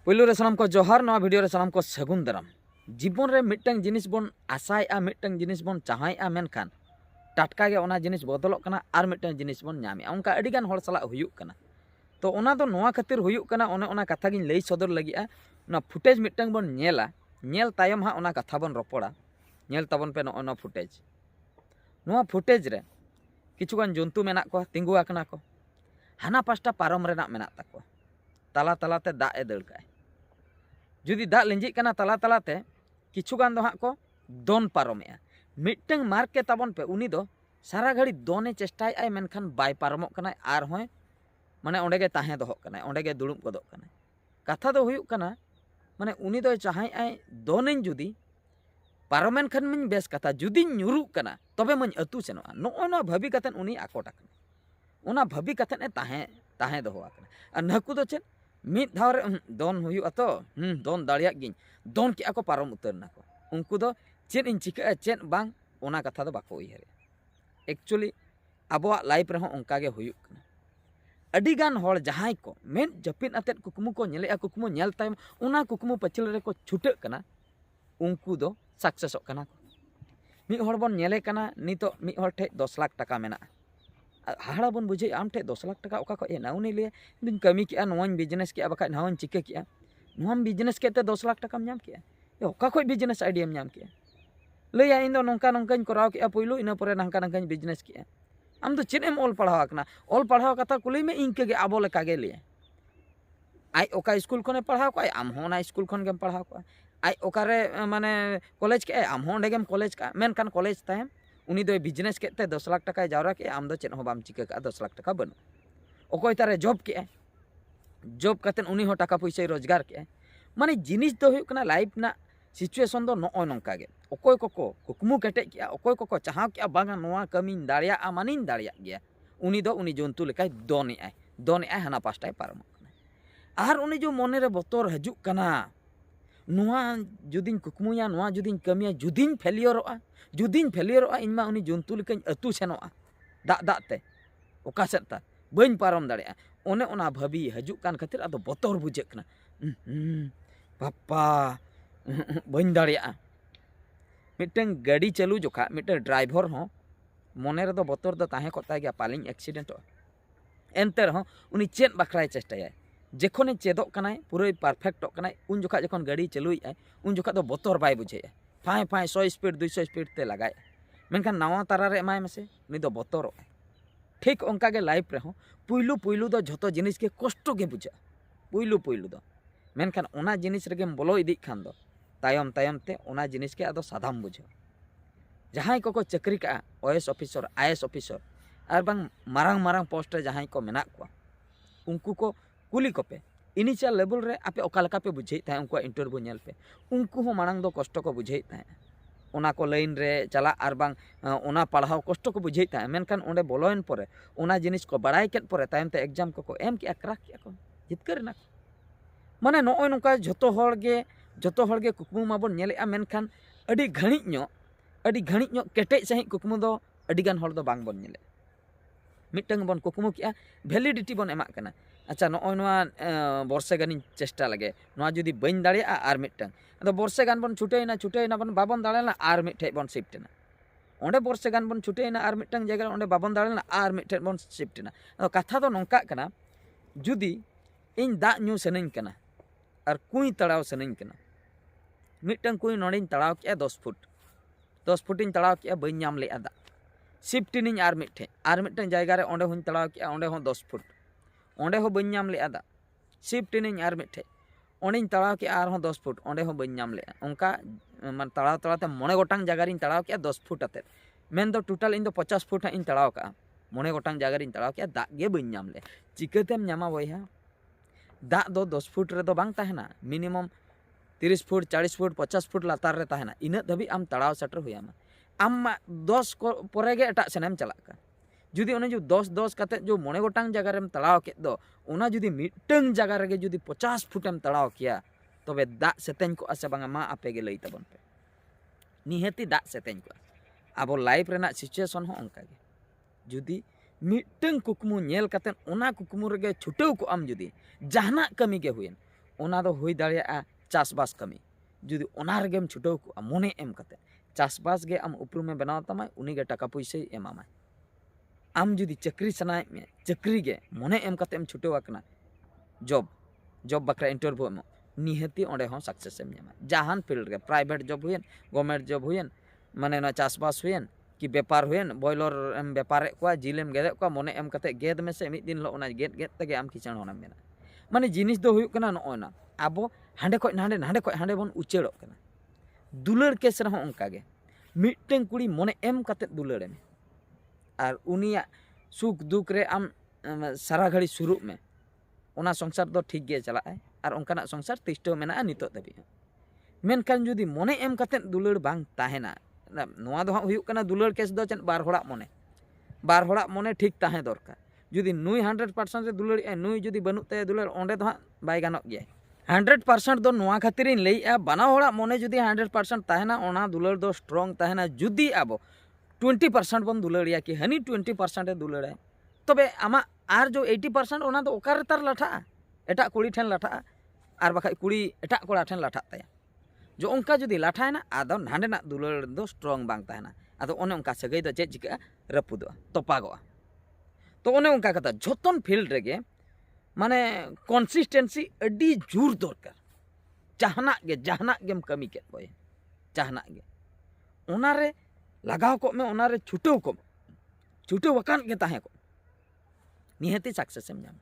पहलू रे सानाम को जोहार नवा वीडियो रे सानाम को सगुन दाराम जीवन रे मिटटंग जिनिस बोन आशाएआ मिटटंग जिनिस बोन चाहाएआ मेनखान टाटका गे ओना जिनिस बदलक कना आर मिटटंग जिनिस बोन ᱧᱟᱢᱮᱜᱼᱟ उनका अडिगान हर साला हुयुक कना तो ओना दो नोआ खातिर हुयुक कना ओने ओना कथा गिन लई सदर लगिआ ना फुटेज मिटटंग बोन नेला नेल तायम हा ओना कथा बोन रपड़ा नेल ताबन पे नो फुटेज रे किछुगान जंतु मेना को तिंगु आकना को हाना पास्टा पारम रेना मेना ताको तला तलाते दा ए दड़ काय जुदी दा लेंजिक कना तला तलाते किछुगान दो हाँ को दोन पारमेआ मिटटंग मार्क के ताबन पे उनी दो सारा घड़ी दोने चेष्टाय आय मेनखान बाय पारमोक कना आर होय माने ओंडे गे ताहे दोहक कना ओंडे गे दुड़ुब गदोक कना कथा दो हुयुक कना माने उनी दो चाहाय आय दोनेन जुदी पारमेन खान मन बेस कथा जुदी ᱧᱩᱨᱩᱜ कना तबे मन अतु सेनोआ नो भाबी कतन उनी आकोट कना ओना भाबी कतन ए ताहे ताहे दोहआ कना आ नकु दो चेन मिद धाव रे दोन हुयुआ तो दोन दाड़िया गिन दोन के को पारम उतर नाको उनको दो चेन इन चिका चेन बांग ओना कथा दो बाको उयहरे एक्चुअली आबोआ लाइफ रे ओंका गे हुयुक कना अडिगान हर जहाय को मेन जपिन अतेत कुकमु को नेलेआ कुकमु नेल तायम ओना कुकमु पछिल रे को छुटक कना उनको दो सक्सेसक कना को मी हर बन नेले कना नितो मी हर ठे 10 लाख टाका मेना हाड़ा बन बुझे आम ठे 10 लाख टाका ओका को ए नाउनी ले दिन कमी किया नोन बिजनेस किया बका नाउन चिके किया नोन बिजनेस केते 10 लाख टाका ᱧᱟᱢ किया ए ओका को बिजनेस आइडिया ᱧᱟᱢ किया लैया इन दो नोंका नोंकाñ कराव किया पहिलो इना परे नंका नंकाñ बिजनेस किया आम दो चेन एम ऑल पढ़ाव कना ऑल पढ़ाव कथा कुली में इनके गे आबो लेका गे ले आई ओका स्कूल खने पढ़ाव को आम हो ना स्कूल खन गेम पढ़ाव को आई ओकारे माने कॉलेज के आम हो गेम कॉलेज का मेनखान कॉलेज तायम उनी दो बिजनेस के 10 लाख टाका जावरा के आम दो चेन हो बाम चिका का 10 लाख टाका बनो ओकोय तारे जॉब के जॉब कतन उनी हो टाका पैसा रोजगार के माने जिनिस दो हुयुक कना लाइफ ना सिचुएशन दो नो नंका गे ओकोय कोको कुकमु केटे किया ओकोय कोको चाहाव किया बांगा नोआ कमिन दाड़िया आ मानिन दाड़िया गया उनी दो उनी जंतु लेकाय दोने आय हाना पास्टाय पारम कना आर उनी जो मोने रे बतर हजुक कना नोआ जुदिन कुकमुया नोआ जुदिन कमिया जुदिन फेलियरआ इनमा उनी जंतु लेकाñ अतु सेनोआ दाग ते ओका सेता बइन पारम दाड़िया ओने ओना भाबी हजुक कान खातिर आदो बतर बुझेक कना पापा बइन दाड़िया मिटन गाड़ी चालू जोखा मिटन ड्राइवर हो मोने रे दो बतर दो ताहे कोता गया पालिंग एक्सीडेंट एनते रहो उनी चेन बखराय चेष्टाया जेखोने चेदोक कनाय पूरे परफेक्ट कनाय उन जोखा जखन गाड़ी चलुई उन जोखा दो बतर बाय बुझे फाय 100 स्पीड 200 स्पीड ते लगाए मेनखान नावा तारा रे एमाय मेसे उनी दो बतर ठीक ओंका गे लाइफ रे हो पुइलु दो झतो जिनिस के कष्ट गे बुझा पुइलु दो मेनखान ओना जिनिस रेगेम बोलो इदी खान दो तायम तायम ते ओना जिनिस के आदो साधाम बुझो जहां को चाकरी का ओएस ऑफिसर आईएएस ऑफिसर आर बांग मारांग मारांग पोस्ट रे जहां को मेना को उनको को कुली कोपे इनिशियल लेवल रे आपे ओका लका पे बुझे था उनको इंटरव्यू नेल पे उनको हो मारांग दो कष्ट को बुझे था ओना को लाइन रे चला आर बांग ओना पढ़ाव कष्ट को बुझे था मेनखान ओंडे बोलोइन परे ओना जिनिस को बड़ाई केत परे तायम ते एग्जाम को एम के क्रैक किया को जितकर ना माने नोय नोका जतो हर गे कुकमु माबन नेलेआ मेनखान अडी घणी ᱧᱚ केटेज सही कुकमु दो अडिगान हर दो बांग बन नेले मिटटंग बन कुकमु किया वैलिडिटी बन एमा कना अच्छा नोय नोआ बर्षे गानी चेष्टा लगे नोआ जुदी बइन दाड़िया आर मिटटंग अदो बर्षे गान बन छुटेना बन बाबन दाड़ेना आर मिटठे बन शिफ्टना ओंडे बर्षे गान बन छुटेना आर मिटटंग जगह ओंडे बाबन दाड़ेना आर मिटठे बन शिफ्टना अदो कथा दो नोंका कना जुदी इन दाग ᱧᱩ सनኝ कना और कुई तड़ाव सनኝ कना मिटटंग कुई नोडिन तड़ाव किया 10 फुट इन तड़ाव किया बइन नाम ले दा शिफ्ट इन आर मिटटंग जगह रे ओंडे हुन तड़ाव किया ओंडे हो 10 फुट ओंडे हो बइन नाम ले दा शिफ्ट इन आर मिटठे ओंडिन तड़ाव किया आर हो 10 फुट ओंडे हो बइन नाम ले उनका मान तड़ाव तड़ाते मोने गोटांग जगह इन तड़ाव किया 10 फुट आते मेन दो टोटल इन दो 50 फुट इन तड़ाव का मोने गोटांग जगह इन तड़ाव किया दाग गे बइन नाम ले चिकतेम ᱧᱟᱢᱟ बयहा दाग दो 10 फुट रे दो बांग ताहेना मिनिमम 30 फुट 40 फुट 50 फुट लातार रे ताहेना इना दबी आम तड़ाव सेटर हुयामा आम 10 को परे गे एटा सेनेम चलाक का जुदी ओने जो 10 कते जो मोने गोटांग जगह रेम तड़ाव के दो ओना जुदी मिटटंग जगह रे जुदी 50 फुटेम तड़ाव किया तबे दाग सेतेñ को आसे बांगा मा आपे गे लई तबन पे निहति दाग सेतेñ को आबो लाइफ रेना सिचुएशन हो ओंका गे जुदी मिटटंग कुकमु नेल कते ओना कुकमु रे छुटेव को आम जुदी जहाना कमी गे हुयन ओना दो हुई दाड़ेयागा चासबास कमी जुदी ओना रेगेम छुटाव को मने एम कते चासबास गे आम उपरुमे बनाव तमाय उनी गे टाका पैसा एमामाय आम जुदी चाकरी सनाय मे चाकरी गे मने एम कते एम छुटाव आकना जॉब बकरा इंटरव्यू एम निहती ओंडे हों सक्सेस एम ᱧᱟᱢᱟ जहान फील्ड गे प्राइवेट जॉब हुएन गवर्नमेंट जॉब हुएन माने ना चासबास हुएन कि व्यापार हुएन बॉयलर एम व्यापारे को जिलेम गेदे को मने एम कते गेद में से मिद दिन लो ओना गेद गेद तगे आम किचण होना मेना माने जिनिस दो हुयुक कना नोना आबो हांडे को हांडे बन उचेड़ो कना दुलड़ केस रहो उनका गे मिटटें कुड़ी मने एम कते दुलड़े में और उनिया सुख दुख रे आम सारा घड़ी शुरू में ओना संसार दो ठीक गे चलाए और उनका संसार तिष्टो मेना नितो दबी मेनखान जुदी मने एम कते दुलड़ बांग ताहेना नोआ दो हुयुक कना दुलड़ केस दो चेन बार होड़ा मने ठीक ताहे दरकार जुदी नुई 100% रे दुलड़ नुई जुदी बनु ते दुलड़ ओंडे दो बाय गानो गया 100% दो नोआ खातिर इन लैया बाना होड़ा मने जुदी 100% ताहेना ओना दुलड़ दो स्ट्रॉन्ग ताहेना जुदी आबो 20% बन दुलड़िया कि हनी 20% ए दुलड़ाय तबे आमा आर जो 80% ओना दो ओकार तार लाठा एटा कुड़ी ठेन लाठा और बाखा कुड़ी एटा कोड़ा ठेन लाठा ताया जो उनका जुदी लाठायना आदो नांडेना दुलड़ दो स्ट्रॉन्ग बांग ताहेना आदो ओने उनका सगई दो चेक चिका रपुदो तोपागो तो ओने उनका कथा जोतन फील्ड रेगे माने कंसिस्टेंसी अडी जोर दरकार जहाना गेम कमी के बोय जहाना गे ओनारे लगाव को में ओनारे छुटो वकान के ताहे को निहती सक्सेस एम जाम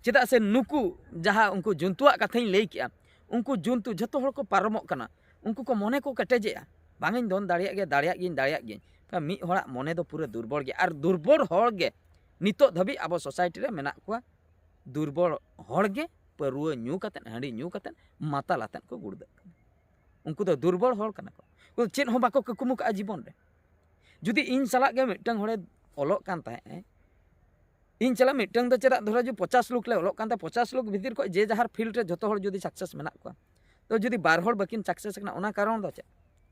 चेदा से नुकु जहाँ उनको जंतुआ कथाई लई किया उनको जंतु जतो हर को पारमोक कना उनको को मने को कटेजेआ बांगिन दोन दाड़िया गे मी होड़ा मने दो पूरा दुर्बल गे और दुर्बल हर गे नितो धबी अब सोसाइटी रे मेना को दुर्बल हर गे परुआ न्यू कते हांडी न्यू कते माताल आते को गुड़द उनको तो दुर्बल हर कना को चेन हो बाको कुकुमु का जीवन रे जुदी इन सला गे मिटंग हड़े ओलोक कान ताहे इन चला मिटंग दो चेदा धरा जो 50 लोग ले ओलोक कान 50 लोग भीतर को जे जहार फील्ड रे जतो हर जुदी सक्सेस मेना को तो जुदी बार हर बाकिन सक्सेस कना ओना कारण दो चे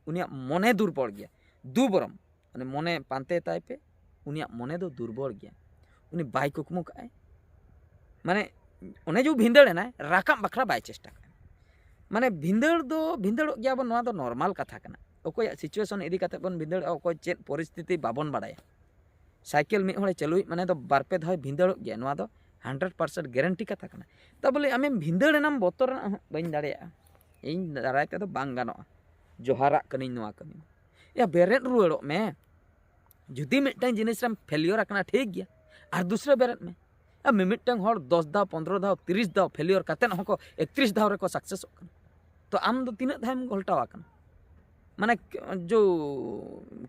उनिया मने दुर्बल गया दुबरम माने मने पांते ताय पे उनिया मने दो दुर्बल गया उनी बाय कुकमु काय माने ओने जो भिंदड़ ना राकाम बखरा बाय चेष्टा का माने भिंदड़ गया बन नोआ दो नॉर्मल कथा कना ओकोय सिचुएशन इदी कते बन भिंदड़ ओकोय चेत परिस्थिति बाबन बाडाया साइकिल मिड होड़े चलुई माने दो बारपे धाय भिंदड़ गया नोआ दो 100% गारंटी कथा कना त बोले आमे भिंदड़ नाम बोतर बाइन दाड़ेया इन दाराय ते दो बांग गानो जोहारा कनिन नोआ कमी या बेरेट रुवाड़ो में जुदी मिटन जिनिस रम फेलियर आकना ठीक गया और दूसरे बेरेट में अब मिमिटन हर 10 दाव 15 दाव 30 दाव फेलियर कतेन हको 31 दाव रे को सक्सेस तो आम दो तीन धाम घोलटावा कना माने जो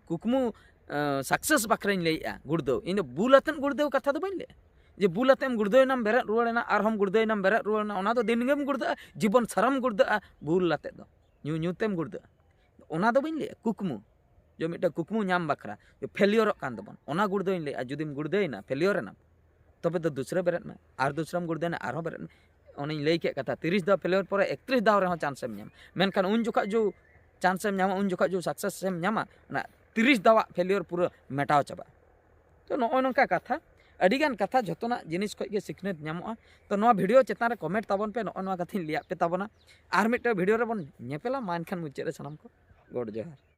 कुकमु सक्सेस बाखराइन लेया गुड़दो इन बुलातन गुड़दो कथा दो बइले जे बुलातेम गुड़दो नाम बेरेट रुवाड़ेना और हम गुड़दो नाम बेरेट रुवाड़ना ओना दो दिनगेम गुड़दा जीवन साराम गुड़दा बुलाते दो न्यूतेम गुड़दा ओना दो बइले कुकमु जो मिटा कुकमु नाम बखरा जो फेलियर कान दबन ओना गुड़दो इन ले जुदिम गुड़देना फेलियर नाम तबे तो दूसरे बेरेट में और दूसराम गुड़देना और बेरेट में ओने लई के कथा 30 दाव फेलियर पर 31 दाव रे चांस एम नाम मेनखान उन जोखा जो चांस एम नाम उन जोखा जो सक्सेस एम नामा 30 दावा फेलियर पूरा मेटाव चाबा तो नोय नोंका कथा अडिगान कथा जतोना जिनिस को के सिखनेत नामोआ तो नोआ वीडियो चेतान रे कमेंट ताबन पे नोआ कथा लिया पे ताबना और मिटे वीडियो रे बन नेपेला मानखान मुचे रे सनम को गॉड जोहार।